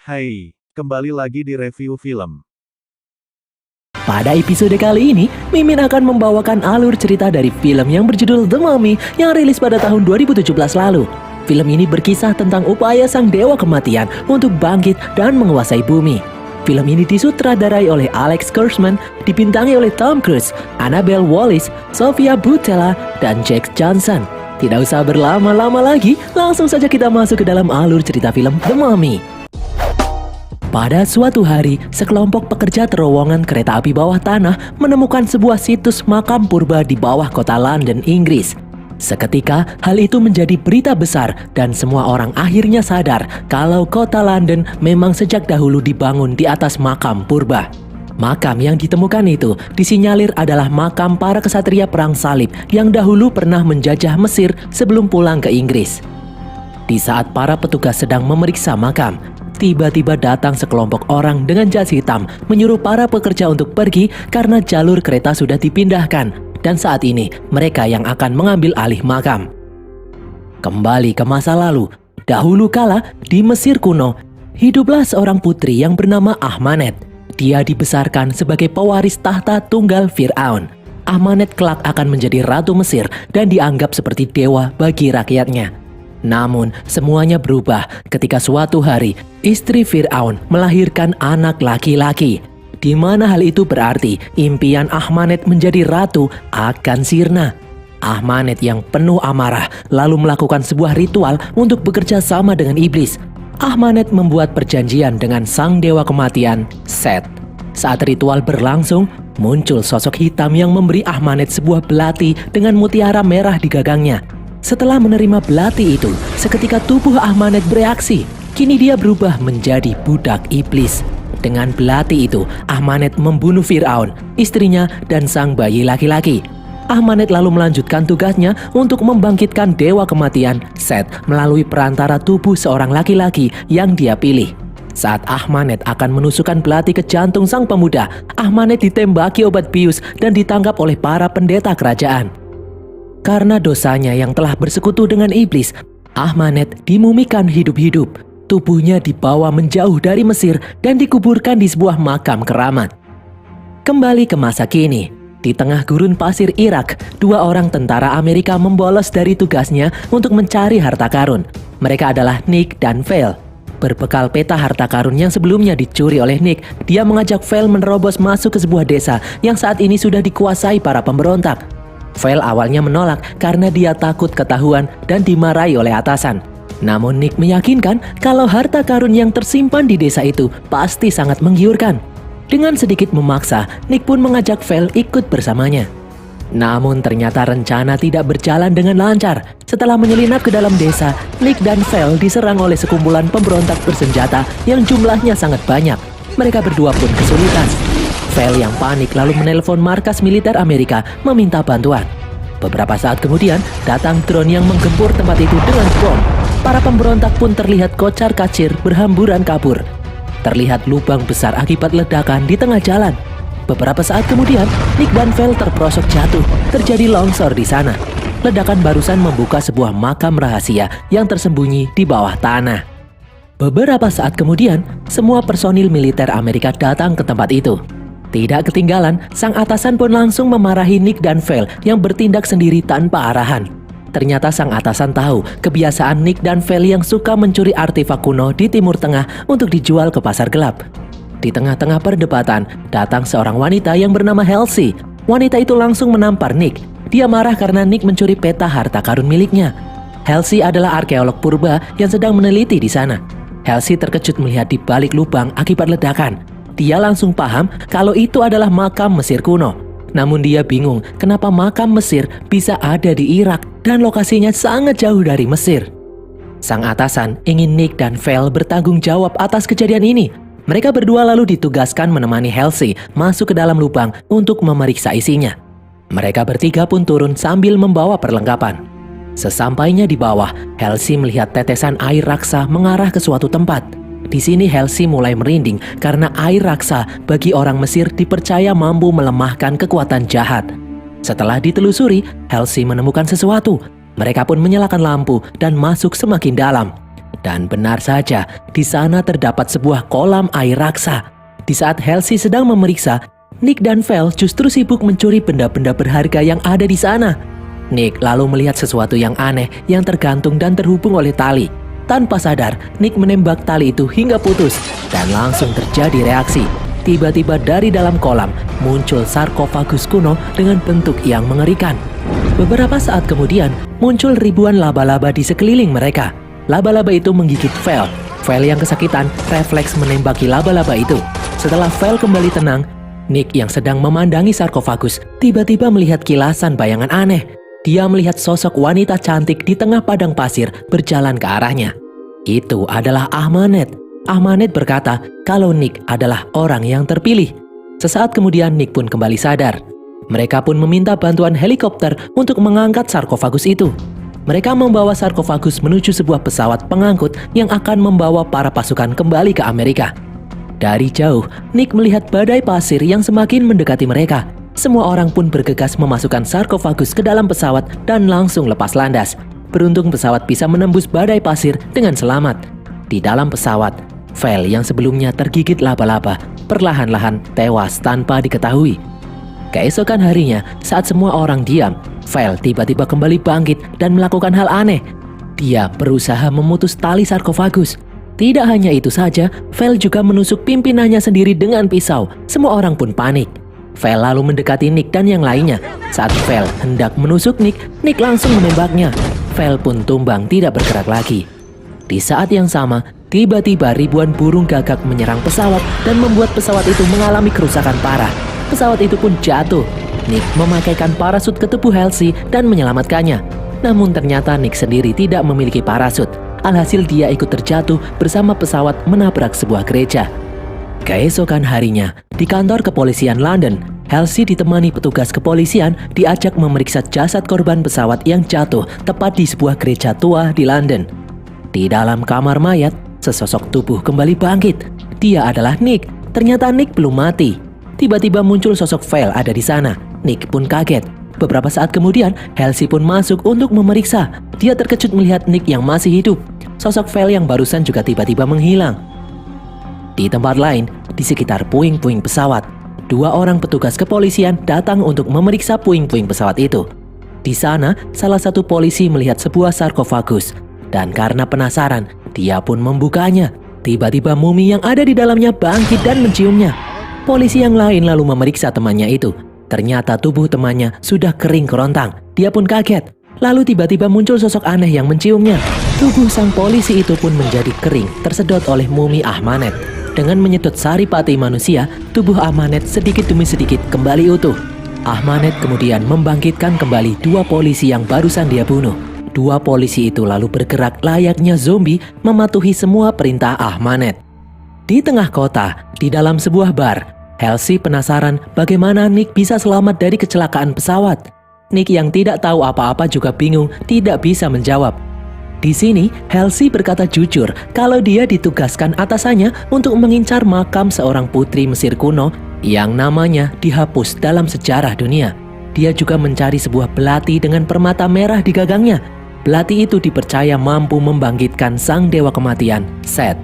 Hai, kembali lagi di review film. Pada episode kali ini, Mimin akan membawakan alur cerita dari film yang berjudul The Mummy yang rilis pada tahun 2017 lalu. Film ini berkisah tentang upaya sang dewa kematian untuk bangkit dan menguasai bumi. Film ini disutradarai oleh Alex Kurtzman, dibintangi oleh Tom Cruise, Annabelle Wallis, Sofia Boutella, dan Jack Johnson. Tidak usah berlama-lama lagi, langsung saja kita masuk ke dalam alur cerita film The Mummy. Pada suatu hari, sekelompok pekerja terowongan kereta api bawah tanah menemukan sebuah situs makam purba di bawah kota London, Inggris. Seketika, hal itu menjadi berita besar dan semua orang akhirnya sadar kalau kota London memang sejak dahulu dibangun di atas makam purba. Makam yang ditemukan itu disinyalir adalah makam para kesatria perang salib yang dahulu pernah menjajah Mesir sebelum pulang ke Inggris. Di saat para petugas sedang memeriksa makam, tiba-tiba datang sekelompok orang dengan jas hitam menyuruh para pekerja untuk pergi karena jalur kereta sudah dipindahkan dan saat ini mereka yang akan mengambil alih makam. Kembali ke masa lalu, dahulu kala di Mesir kuno, hiduplah seorang putri yang bernama Ahmanet. Dia dibesarkan sebagai pewaris tahta tunggal Fir'aun. Ahmanet kelak akan menjadi ratu Mesir dan dianggap seperti dewa bagi rakyatnya. Namun, semuanya berubah ketika suatu hari istri Fir'aun melahirkan anak laki-laki, di mana hal itu berarti impian Ahmanet menjadi ratu akan sirna. Ahmanet yang penuh amarah lalu melakukan sebuah ritual untuk bekerja sama dengan iblis. Ahmanet membuat perjanjian dengan sang dewa kematian, Set. Saat ritual berlangsung, muncul sosok hitam yang memberi Ahmanet sebuah belati dengan mutiara merah di gagangnya. Setelah menerima belati itu, seketika tubuh Ahmanet bereaksi. Kini dia berubah menjadi budak iblis. Dengan belati itu, Ahmanet membunuh Fir'aun, istrinya, dan sang bayi laki-laki. Ahmanet lalu melanjutkan tugasnya untuk membangkitkan dewa kematian, Set, melalui perantara tubuh seorang laki-laki yang dia pilih. Saat Ahmanet akan menusukkan belati ke jantung sang pemuda, Ahmanet ditembaki obat bius dan ditangkap oleh para pendeta kerajaan. Karena dosanya yang telah bersekutu dengan iblis, Ahmanet dimumikan hidup-hidup. Tubuhnya dibawa menjauh dari Mesir dan dikuburkan di sebuah makam keramat. Kembali ke masa kini, di tengah gurun pasir Irak, dua orang tentara Amerika membolos dari tugasnya untuk mencari harta karun. Mereka adalah Nick dan Val. Berbekal peta harta karun yang sebelumnya dicuri oleh Nick, dia mengajak Val menerobos masuk ke sebuah desa yang saat ini sudah dikuasai para pemberontak. Val awalnya menolak karena dia takut ketahuan dan dimarahi oleh atasan. Namun Nick meyakinkan kalau harta karun yang tersimpan di desa itu pasti sangat menggiurkan. Dengan sedikit memaksa, Nick pun mengajak Val ikut bersamanya. Namun ternyata rencana tidak berjalan dengan lancar. Setelah menyelinap ke dalam desa, Nick dan Val diserang oleh sekumpulan pemberontak bersenjata yang jumlahnya sangat banyak. Mereka berdua pun kesulitan. Val yang panik lalu menelpon markas militer Amerika meminta bantuan. Beberapa saat kemudian, datang drone yang menggempur tempat itu dengan bom. Para pemberontak pun terlihat kocar-kacir berhamburan kabur. Terlihat lubang besar akibat ledakan di tengah jalan. Beberapa saat kemudian, Nick dan Val terperosok jatuh. Terjadi longsor di sana. Ledakan barusan membuka sebuah makam rahasia yang tersembunyi di bawah tanah. Beberapa saat kemudian, semua personil militer Amerika datang ke tempat itu. Tidak ketinggalan, sang atasan pun langsung memarahi Nick dan Val yang bertindak sendiri tanpa arahan. Ternyata sang atasan tahu kebiasaan Nick dan Val yang suka mencuri artefak kuno di Timur Tengah untuk dijual ke pasar gelap. Di tengah-tengah perdebatan, datang seorang wanita yang bernama Halsey. Wanita itu langsung menampar Nick. Dia marah karena Nick mencuri peta harta karun miliknya. Halsey adalah arkeolog purba yang sedang meneliti di sana. Halsey terkejut melihat di balik lubang akibat ledakan. Dia langsung paham kalau itu adalah makam Mesir kuno. Namun dia bingung kenapa makam Mesir bisa ada di Irak dan lokasinya sangat jauh dari Mesir. Sang atasan ingin Nick dan Val bertanggung jawab atas kejadian ini. Mereka berdua lalu ditugaskan menemani Halsey masuk ke dalam lubang untuk memeriksa isinya. Mereka bertiga pun turun sambil membawa perlengkapan. Sesampainya di bawah, Halsey melihat tetesan air raksa mengarah ke suatu tempat. Di sini Halsey mulai merinding karena air raksa bagi orang Mesir dipercaya mampu melemahkan kekuatan jahat. Setelah ditelusuri, Halsey menemukan sesuatu. Mereka pun menyalakan lampu dan masuk semakin dalam. Dan benar saja, di sana terdapat sebuah kolam air raksa. Di saat Halsey sedang memeriksa, Nick dan Val justru sibuk mencuri benda-benda berharga yang ada di sana. Nick lalu melihat sesuatu yang aneh yang tergantung dan terhubung oleh tali. Tanpa sadar, Nick menembak tali itu hingga putus dan langsung terjadi reaksi. Tiba-tiba dari dalam kolam muncul sarkofagus kuno dengan bentuk yang mengerikan. Beberapa saat kemudian muncul ribuan laba-laba di sekeliling mereka. Laba-laba itu menggigit Val. Val yang kesakitan refleks menembaki laba-laba itu. Setelah Val kembali tenang, Nick yang sedang memandangi sarkofagus tiba-tiba melihat kilasan bayangan aneh. Dia melihat sosok wanita cantik di tengah padang pasir berjalan ke arahnya. Itu adalah Ahmanet. Ahmanet berkata kalau Nick adalah orang yang terpilih. Sesaat kemudian Nick pun kembali sadar. Mereka pun meminta bantuan helikopter untuk mengangkat sarkofagus itu. Mereka membawa sarkofagus menuju sebuah pesawat pengangkut yang akan membawa para pasukan kembali ke Amerika. Dari jauh, Nick melihat badai pasir yang semakin mendekati mereka. Semua orang pun bergegas memasukkan sarkofagus ke dalam pesawat dan langsung lepas landas. Beruntung pesawat bisa menembus badai pasir dengan selamat. Di dalam pesawat, Val yang sebelumnya tergigit laba-laba perlahan-lahan tewas tanpa diketahui. Keesokan harinya, saat semua orang diam, Val tiba-tiba kembali bangkit dan melakukan hal aneh. Dia berusaha memutus tali sarkofagus. Tidak hanya itu saja, Val juga menusuk pimpinannya sendiri dengan pisau. Semua orang pun panik. Val lalu mendekati Nick dan yang lainnya. Saat Val hendak menusuk Nick, Nick langsung menembaknya. Val pun tumbang tidak bergerak lagi. Di saat yang sama, tiba-tiba ribuan burung gagak menyerang pesawat dan membuat pesawat itu mengalami kerusakan parah. Pesawat itu pun jatuh. Nick memakaikan parasut ke tubuh Halsey dan menyelamatkannya. Namun ternyata Nick sendiri tidak memiliki parasut. Alhasil dia ikut terjatuh bersama pesawat menabrak sebuah gereja. Keesokan harinya, di kantor kepolisian London, Halsey ditemani petugas kepolisian diajak memeriksa jasad korban pesawat yang jatuh tepat di sebuah gereja tua di London. Di dalam kamar mayat, sesosok tubuh kembali bangkit. Dia adalah Nick. Ternyata Nick belum mati. Tiba-tiba muncul sosok Val ada di sana. Nick pun kaget. Beberapa saat kemudian, Halsey pun masuk untuk memeriksa. Dia terkejut melihat Nick yang masih hidup. Sosok Val yang barusan juga tiba-tiba menghilang. Di tempat lain, di sekitar puing-puing pesawat, 2 orang petugas kepolisian datang untuk memeriksa puing-puing pesawat itu. Di sana, salah satu polisi melihat sebuah sarkofagus. Dan karena penasaran, dia pun membukanya. Tiba-tiba mumi yang ada di dalamnya bangkit dan menciumnya. Polisi yang lain lalu memeriksa temannya itu. Ternyata tubuh temannya sudah kering kerontang. Dia pun kaget. Lalu tiba-tiba muncul sosok aneh yang menciumnya. Tubuh sang polisi itu pun menjadi kering, tersedot oleh mumi Ahmanet. Dengan menyedot saripati manusia, tubuh Ahmanet sedikit demi sedikit kembali utuh. Ahmanet kemudian membangkitkan kembali 2 polisi yang barusan dia bunuh. 2 polisi itu lalu bergerak layaknya zombie mematuhi semua perintah Ahmanet. Di tengah kota, di dalam sebuah bar, Halsey penasaran bagaimana Nick bisa selamat dari kecelakaan pesawat. Nick yang tidak tahu apa-apa juga bingung, tidak bisa menjawab. Di sini, Halsey berkata jujur kalau dia ditugaskan atasannya untuk mengincar makam seorang putri Mesir kuno yang namanya dihapus dalam sejarah dunia. Dia juga mencari sebuah belati dengan permata merah di gagangnya. Belati itu dipercaya mampu membangkitkan sang dewa kematian, Set.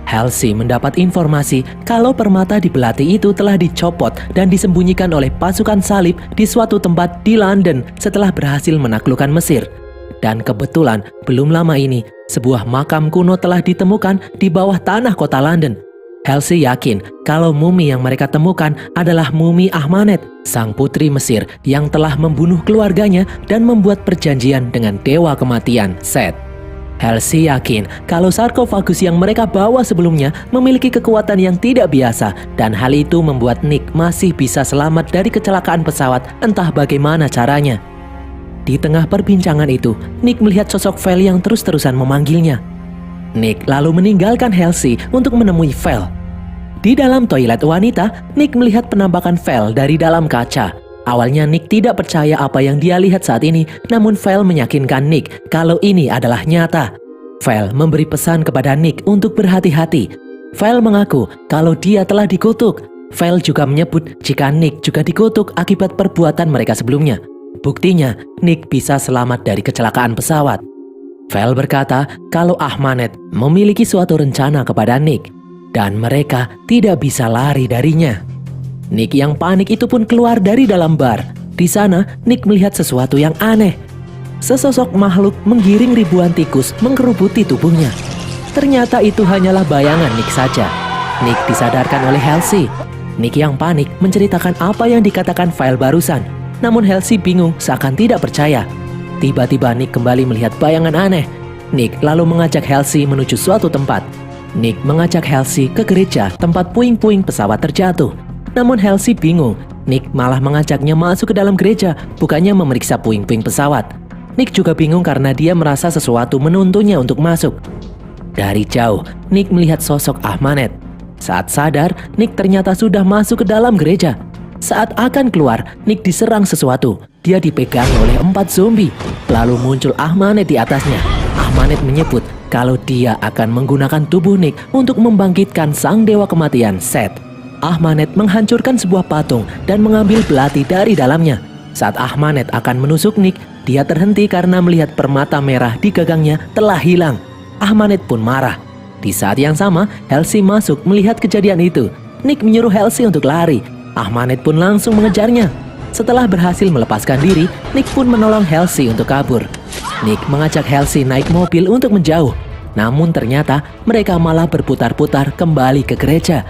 Halsey mendapat informasi kalau permata di belati itu telah dicopot dan disembunyikan oleh pasukan salib di suatu tempat di London setelah berhasil menaklukkan Mesir. Dan kebetulan belum lama ini sebuah makam kuno telah ditemukan di bawah tanah kota London. Halsey yakin kalau mumi yang mereka temukan adalah mumi Ahmanet, sang putri Mesir yang telah membunuh keluarganya dan membuat perjanjian dengan dewa kematian, Set. Halsey yakin kalau sarkofagus yang mereka bawa sebelumnya memiliki kekuatan yang tidak biasa dan hal itu membuat Nick masih bisa selamat dari kecelakaan pesawat entah bagaimana caranya. Di tengah perbincangan itu, Nick melihat sosok Val yang terus-terusan memanggilnya. Nick lalu meninggalkan Halsey untuk menemui Val. Di dalam toilet wanita, Nick melihat penampakan Val dari dalam kaca. Awalnya Nick tidak percaya apa yang dia lihat saat ini, namun Val meyakinkan Nick kalau ini adalah nyata. Val memberi pesan kepada Nick untuk berhati-hati. Val mengaku kalau dia telah dikutuk. Val juga menyebut jika Nick juga dikutuk akibat perbuatan mereka sebelumnya. Buktinya, Nick bisa selamat dari kecelakaan pesawat. Val berkata kalau Ahmanet memiliki suatu rencana kepada Nick dan mereka tidak bisa lari darinya. Nick yang panik itu pun keluar dari dalam bar. Di sana, Nick melihat sesuatu yang aneh. Sesosok makhluk menggiring ribuan tikus menggerubuti tubuhnya. Ternyata itu hanyalah bayangan Nick saja. Nick disadarkan oleh Halsey. Nick yang panik menceritakan apa yang dikatakan Val barusan. Namun Halsey bingung seakan tidak percaya. Tiba-tiba Nick kembali melihat bayangan aneh. Nick lalu mengajak Halsey menuju suatu tempat. Nick mengajak Halsey ke gereja tempat puing-puing pesawat terjatuh. Namun Halsey bingung. Nick malah mengajaknya masuk ke dalam gereja, bukannya memeriksa puing-puing pesawat. Nick juga bingung karena dia merasa sesuatu menuntunnya untuk masuk. Dari jauh, Nick melihat sosok Ahmanet. Saat sadar, Nick ternyata sudah masuk ke dalam gereja. Saat akan keluar, Nick diserang sesuatu. Dia dipegang oleh 4 zombie. Lalu muncul Ahmanet di atasnya. Ahmanet menyebut kalau dia akan menggunakan tubuh Nick untuk membangkitkan sang dewa kematian, Seth. Ahmanet menghancurkan sebuah patung dan mengambil belati dari dalamnya. Saat Ahmanet akan menusuk Nick, dia terhenti karena melihat permata merah di gagangnya telah hilang. Ahmanet pun marah. Di saat yang sama, Halsey masuk melihat kejadian itu. Nick menyuruh Halsey untuk lari. Ahmanet pun langsung mengejarnya. Setelah berhasil melepaskan diri, Nick pun menolong Halsey untuk kabur. Nick mengajak Halsey naik mobil untuk menjauh. Namun ternyata mereka malah berputar-putar kembali ke gereja.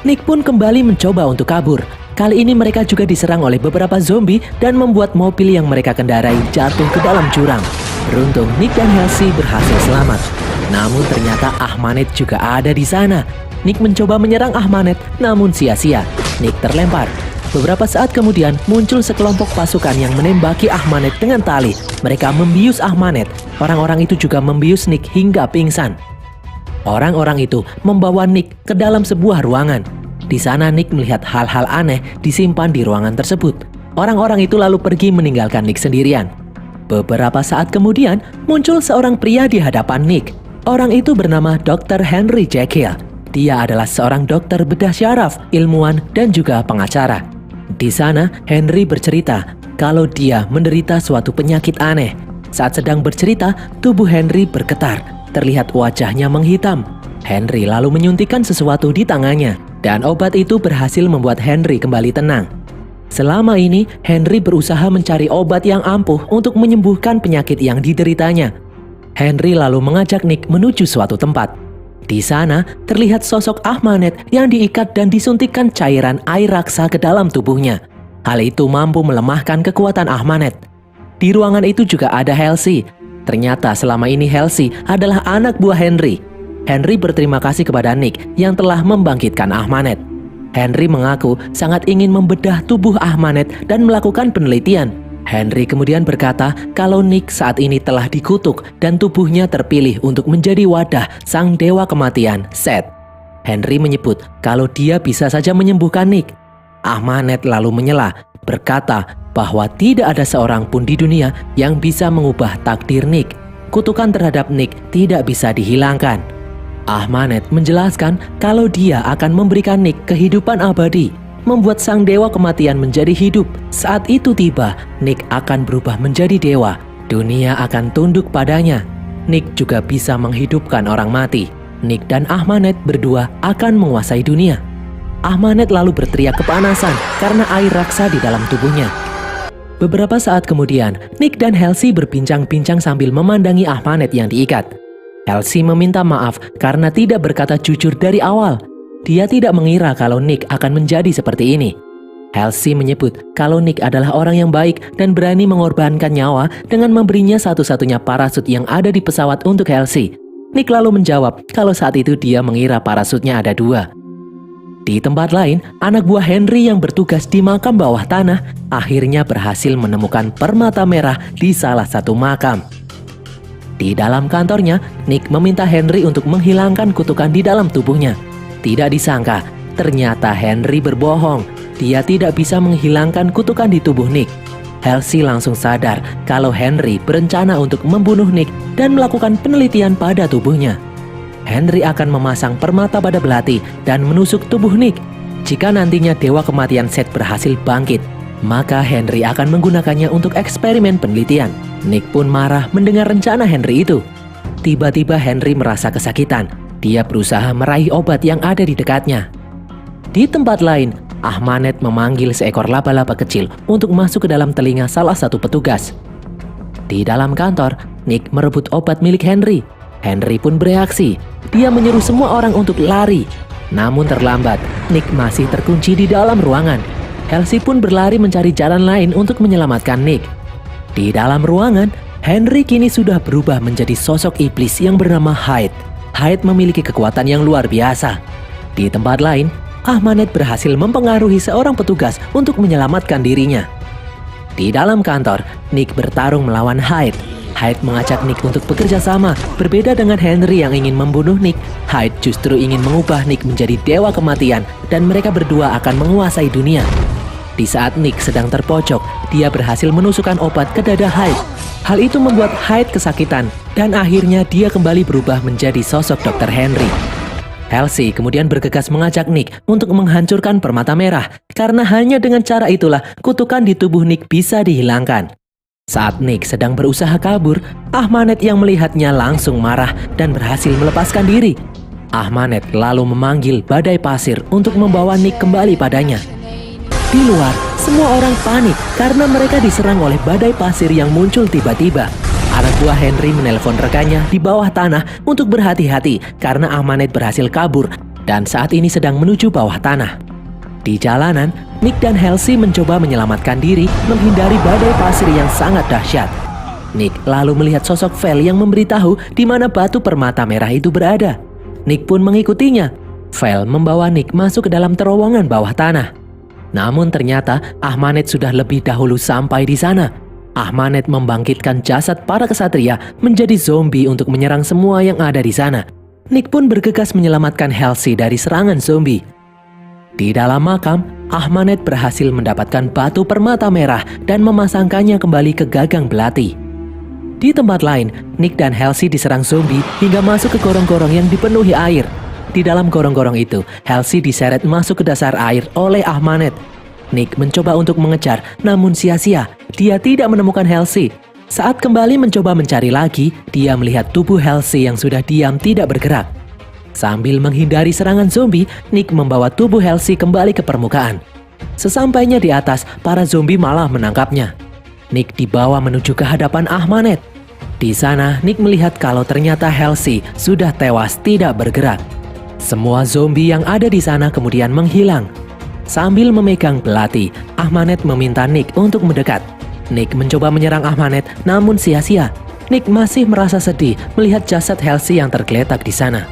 Nick pun kembali mencoba untuk kabur. Kali ini mereka juga diserang oleh beberapa zombie dan membuat mobil yang mereka kendarai jatuh ke dalam jurang. Beruntung Nick dan Halsey berhasil selamat. Namun ternyata Ahmanet juga ada di sana. Nick mencoba menyerang Ahmanet, namun sia-sia. Nick terlempar. Beberapa saat kemudian muncul sekelompok pasukan yang menembaki Ahmanet dengan tali. Mereka membius Ahmanet. Orang-orang itu juga membius Nick hingga pingsan. Orang-orang itu membawa Nick ke dalam sebuah ruangan. Di sana Nick melihat hal-hal aneh disimpan di ruangan tersebut. Orang-orang itu lalu pergi meninggalkan Nick sendirian. Beberapa saat kemudian muncul seorang pria di hadapan Nick. Orang itu bernama Dr. Henry Jekyll. Dia adalah seorang dokter bedah syaraf, ilmuwan, dan juga pengacara. Di sana Henry bercerita kalau dia menderita suatu penyakit aneh. Saat sedang bercerita, tubuh Henry bergetar. Terlihat wajahnya menghitam. Henry lalu menyuntikkan sesuatu di tangannya, dan obat itu berhasil membuat Henry kembali tenang. Selama ini, Henry berusaha mencari obat yang ampuh untuk menyembuhkan penyakit yang dideritanya. Henry lalu mengajak Nick menuju suatu tempat. Di sana, terlihat sosok Ahmanet yang diikat dan disuntikkan cairan air raksa ke dalam tubuhnya. Hal itu mampu melemahkan kekuatan Ahmanet. Di ruangan itu juga ada Halsey. Ternyata selama ini Halsey adalah anak buah Henry. Henry berterima kasih kepada Nick yang telah membangkitkan Ahmanet. Henry mengaku sangat ingin membedah tubuh Ahmanet dan melakukan penelitian. Henry kemudian berkata kalau Nick saat ini telah dikutuk dan tubuhnya terpilih untuk menjadi wadah sang dewa kematian, Seth. Henry menyebut kalau dia bisa saja menyembuhkan Nick. Ahmanet lalu menyela, berkata bahwa tidak ada seorang pun di dunia yang bisa mengubah takdir Nick. Kutukan terhadap Nick tidak bisa dihilangkan. Ahmanet menjelaskan kalau dia akan memberikan Nick kehidupan abadi, membuat sang dewa kematian menjadi hidup. Saat itu tiba, Nick akan berubah menjadi dewa. Dunia akan tunduk padanya. Nick juga bisa menghidupkan orang mati. Nick dan Ahmanet berdua akan menguasai dunia. Ahmanet lalu berteriak kepanasan karena air raksa di dalam tubuhnya. Beberapa saat kemudian, Nick dan Halsey berbincang-bincang sambil memandangi Ahmanet yang diikat. Halsey meminta maaf karena tidak berkata jujur dari awal. Dia tidak mengira kalau Nick akan menjadi seperti ini. Halsey menyebut kalau Nick adalah orang yang baik dan berani mengorbankan nyawa dengan memberinya satu-satunya parasut yang ada di pesawat untuk Halsey. Nick lalu menjawab kalau saat itu dia mengira parasutnya ada 2. Di tempat lain, anak buah Henry yang bertugas di makam bawah tanah akhirnya berhasil menemukan permata merah di salah satu makam. Di dalam kantornya, Nick meminta Henry untuk menghilangkan kutukan di dalam tubuhnya. Tidak disangka, ternyata Henry berbohong. Dia tidak bisa menghilangkan kutukan di tubuh Nick. Halsey langsung sadar kalau Henry berencana untuk membunuh Nick dan melakukan penelitian pada tubuhnya. Henry akan memasang permata pada belati dan menusuk tubuh Nick. Jika nantinya dewa kematian Seth berhasil bangkit, maka Henry akan menggunakannya untuk eksperimen penelitian. Nick pun marah mendengar rencana Henry itu. Tiba-tiba Henry merasa kesakitan. Dia berusaha meraih obat yang ada di dekatnya. Di tempat lain, Ahmanet memanggil seekor laba-laba kecil untuk masuk ke dalam telinga salah satu petugas. Di dalam kantor, Nick merebut obat milik Henry. Henry pun bereaksi. Dia menyuruh semua orang untuk lari. Namun terlambat, Nick masih terkunci di dalam ruangan. Halsey pun berlari mencari jalan lain untuk menyelamatkan Nick. Di dalam ruangan, Henry kini sudah berubah menjadi sosok iblis yang bernama Hyde. Hyde memiliki kekuatan yang luar biasa. Di tempat lain, Ahmanet berhasil mempengaruhi seorang petugas untuk menyelamatkan dirinya. Di dalam kantor, Nick bertarung melawan Hyde. Hyde mengajak Nick untuk bekerja sama. Berbeda dengan Henry yang ingin membunuh Nick, Hyde justru ingin mengubah Nick menjadi dewa kematian dan mereka berdua akan menguasai dunia. Di saat Nick sedang terpojok, dia berhasil menusukkan obat ke dada Hyde. Hal itu membuat Hyde kesakitan dan akhirnya dia kembali berubah menjadi sosok Dr. Henry. Halsey kemudian bergegas mengajak Nick untuk menghancurkan permata merah karena hanya dengan cara itulah kutukan di tubuh Nick bisa dihilangkan. Saat Nick sedang berusaha kabur, Ahmanet yang melihatnya langsung marah dan berhasil melepaskan diri. Ahmanet lalu memanggil badai pasir untuk membawa Nick kembali padanya. Di luar, semua orang panik karena mereka diserang oleh badai pasir yang muncul tiba-tiba. Anak buah Henry menelpon rekannya di bawah tanah untuk berhati-hati karena Ahmanet berhasil kabur dan saat ini sedang menuju bawah tanah. Di jalanan, Nick dan Halsey mencoba menyelamatkan diri menghindari badai pasir yang sangat dahsyat. Nick lalu melihat sosok Val yang memberitahu di mana batu permata merah itu berada. Nick pun mengikutinya. Val membawa Nick masuk ke dalam terowongan bawah tanah. Namun ternyata Ahmanet sudah lebih dahulu sampai di sana. Ahmanet membangkitkan jasad para kesatria menjadi zombie untuk menyerang semua yang ada di sana. Nick pun bergegas menyelamatkan Halsey dari serangan zombie. Di dalam makam, Ahmanet berhasil mendapatkan batu permata merah dan memasangkannya kembali ke gagang belati. Di tempat lain, Nick dan Halsey diserang zombie hingga masuk ke gorong-gorong yang dipenuhi air. Di dalam gorong-gorong itu, Halsey diseret masuk ke dasar air oleh Ahmanet. Nick mencoba untuk mengejar, namun sia-sia. Dia tidak menemukan Halsey. Saat kembali mencoba mencari lagi, dia melihat tubuh Halsey yang sudah diam tidak bergerak. Sambil menghindari serangan zombie, Nick membawa tubuh Halsey kembali ke permukaan. Sesampainya di atas, para zombie malah menangkapnya. Nick dibawa menuju ke hadapan Ahmanet. Di sana, Nick melihat kalau ternyata Halsey sudah tewas tidak bergerak. Semua zombie yang ada di sana kemudian menghilang. Sambil memegang belati, Ahmanet meminta Nick untuk mendekat. Nick mencoba menyerang Ahmanet, namun sia-sia. Nick masih merasa sedih melihat jasad Halsey yang tergeletak di sana.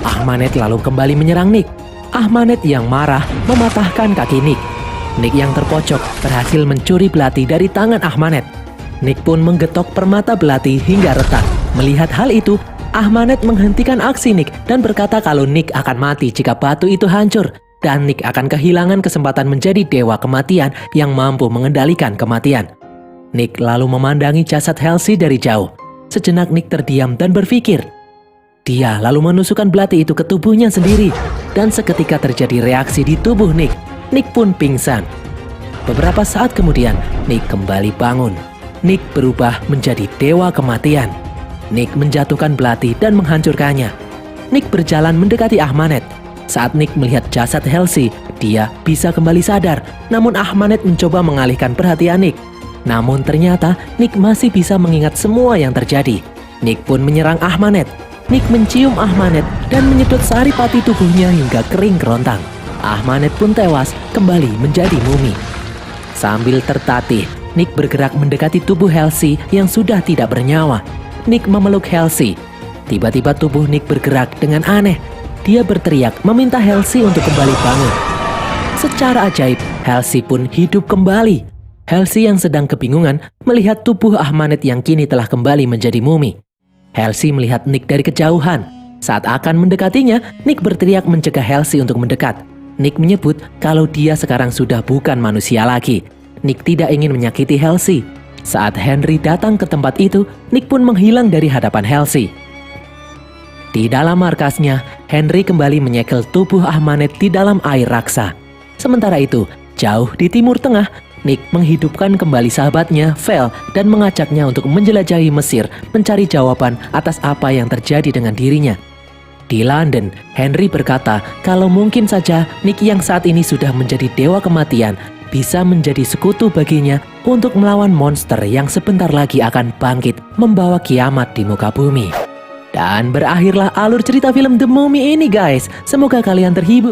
Ahmanet lalu kembali menyerang Nick. Ahmanet yang marah mematahkan kaki Nick. Nick yang terpojok berhasil mencuri belati dari tangan Ahmanet. Nick pun menggetok permata belati hingga retak. Melihat hal itu, Ahmanet menghentikan aksi Nick dan berkata kalau Nick akan mati jika batu itu hancur dan Nick akan kehilangan kesempatan menjadi dewa kematian yang mampu mengendalikan kematian. Nick lalu memandangi jasad Halsey dari jauh. Sejenak Nick terdiam dan berpikir. Dia lalu menusukkan belati itu ke tubuhnya sendiri dan seketika terjadi reaksi di tubuh Nick. Nick pun pingsan. Beberapa saat kemudian, Nick kembali bangun. Nick berubah menjadi dewa kematian. Nick menjatuhkan belati dan menghancurkannya. Nick berjalan mendekati Ahmanet. Saat Nick melihat jasad Halsey, dia bisa kembali sadar. Namun Ahmanet mencoba mengalihkan perhatian Nick. Namun ternyata Nick masih bisa mengingat semua yang terjadi. Nick pun menyerang Ahmanet. Nick mencium Ahmanet dan menyedot saripati tubuhnya hingga kering kerontang. Ahmanet pun tewas kembali menjadi mumi. Sambil tertatih, Nick bergerak mendekati tubuh Halsey yang sudah tidak bernyawa. Nick memeluk Halsey. Tiba-tiba tubuh Nick bergerak dengan aneh. Dia berteriak meminta Halsey untuk kembali bangun. Secara ajaib, Halsey pun hidup kembali. Halsey yang sedang kebingungan melihat tubuh Ahmanet yang kini telah kembali menjadi mumi. Halsey melihat Nick dari kejauhan. Saat akan mendekatinya, Nick berteriak mencegah Halsey untuk mendekat. Nick menyebut kalau dia sekarang sudah bukan manusia lagi. Nick tidak ingin menyakiti Halsey. Saat Henry datang ke tempat itu, Nick pun menghilang dari hadapan Halsey. Di dalam markasnya, Henry kembali menyekel tubuh Ahmanet di dalam air raksa. Sementara itu, jauh di timur tengah, Nick menghidupkan kembali sahabatnya, Vel, dan mengajaknya untuk menjelajahi Mesir, mencari jawaban atas apa yang terjadi dengan dirinya. Di London, Henry berkata kalau mungkin saja Nick yang saat ini sudah menjadi dewa kematian bisa menjadi sekutu baginya untuk melawan monster yang sebentar lagi akan bangkit membawa kiamat di muka bumi. Dan berakhirlah alur cerita film The Mummy ini guys. Semoga kalian terhibur.